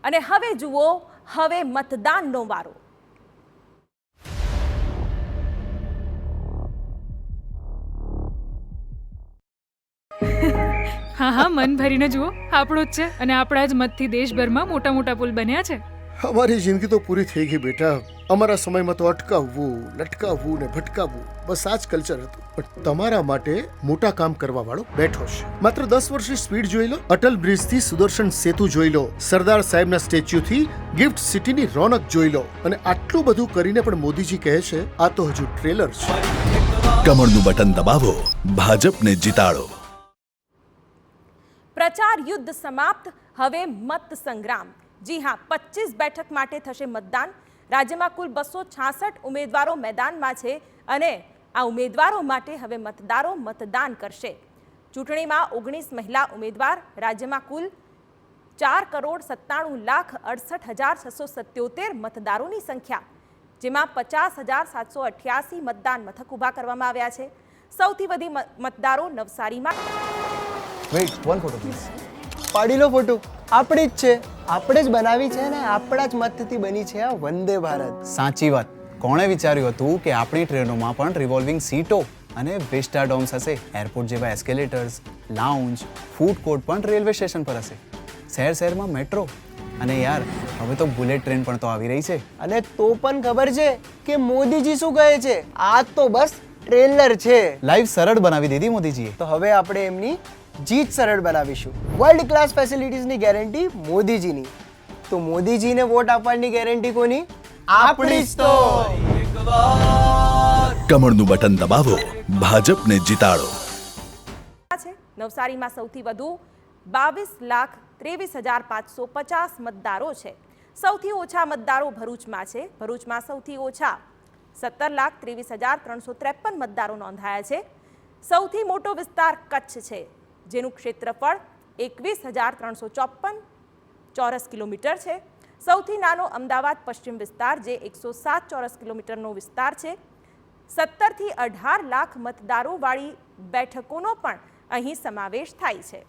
અને હવે જુઓ, હવે મતદાનનો વારો. હા હા, મન ભરીને જુઓ, આપણો જ છે અને આપણા જ મતથી દેશભરમાં મોટા મોટા પુલ બન્યા છે. અમારી જિંદગી તો પૂરી થઈ ગઈ બેટા. અમારા સમયમાં તો અટકાવવું, લટકાવવું ને ભટકાવવું, બસ આ જ કલ્ચર હતું. પણ તમારા માટે મોટા કામ કરવા વાળો બેઠો છે. માત્ર 10 વર્ષની સ્પીડ જોઈ લો, અટલ બ્રિજ થી સુદર્શન સેતુ જોઈ લો, સરદાર સાહેબના સ્ટેચ્યુ થી ગિફ્ટ સિટીની રોનક જોઈ લો, અને આટલું બધું કરીને પણ મોદીજી કહે છે આ તો હજુ ટ્રેલર છે. કમળનું બટન દબાવો, ભાજપને જીતાડો. પ્રચાર યુદ્ધ સમાપ્ત, હવે મત સંગ્રામ. જી હા, 25 બેઠક માટે થશે મતદાન. રાજ્યમાં કુલ 266 ઉમેદવારો મેદાનમાં છે અને આ ઉમેદવારો માટે હવે મતદારો મતદાન કરશે. ચૂંટણીમાં 19 મહિલા ઉમેદવાર, રાજ્યમાં કુલ 4,97,68,677 મતદારોની સંખ્યા, જેમાં 50,788 મતદાન મથક ઊભા કરવામાં આવ્યા છે. સૌથી વધુ મતદારો નવસારીમાં. Wait, one photo please. પાડી લો ફોટો. આપણી જ છે, આપણે જ બનાવી છે ને આપણા જ મતથી બની છે આ વંદે ભારત. સાચી વાત. કોણે વિચાર્યું હતું કે આપણી ટ્રેનોમાં પણ રિવોલ્વિંગ સીટો અને વિસ્ટા ડોમ્સ હશે, એરપોર્ટ જેવા એસ્કેલેટર્સ, લાઉન્જ, ફૂડ કોર્ટ પણ રેલવે સ્ટેશન પર હશે, શહેર શહેરમાં મેટ્રો, અને યાર હવે તો બુલેટ ટ્રેન પણ તો આવી રહી છે. અને તો પણ ખબર છે કે મોદીજી શું કહે છે? આ તો બસ ટ્રેલર છે. લાઈફ સરળ બનાવી દીધી મોદીજીએ. તો હવે આપણે એમની જીત સરળ બનાવીશું. વર્લ્ડ ક્લાસ ફેસિલિટીઝની ગેરંટી મોદીજીની. તો મોદીજીને વોટ આપવાની ગેરંટી કોની? આપણી જ તો. કમળનું બટન દબાવો, ભાજપને જીતાડો. નવસારીમાં સૌથી વધુ 22,23,550 મતદારો છે. સૌથી ઓછા મતદારો ભરૂચમાં છે. ભરૂચમાં સૌથી ઓછા 17,23,353 મતદારો નોંધાયા છે. સૌથી મોટો વિસ્તાર કચ્છ છે, જેનું ક્ષેત્રફળ 21,354 ચોરસ કિલોમીટર છે. સૌથી નાનો અમદાવાદ પશ્ચિમ વિસ્તાર, જે 107 ચોરસ કિલોમીટરનો વિસ્તાર છે. 17 થી 18 લાખ મતદારોવાળી બેઠકોનો પણ અહીં સમાવેશ થાય છે.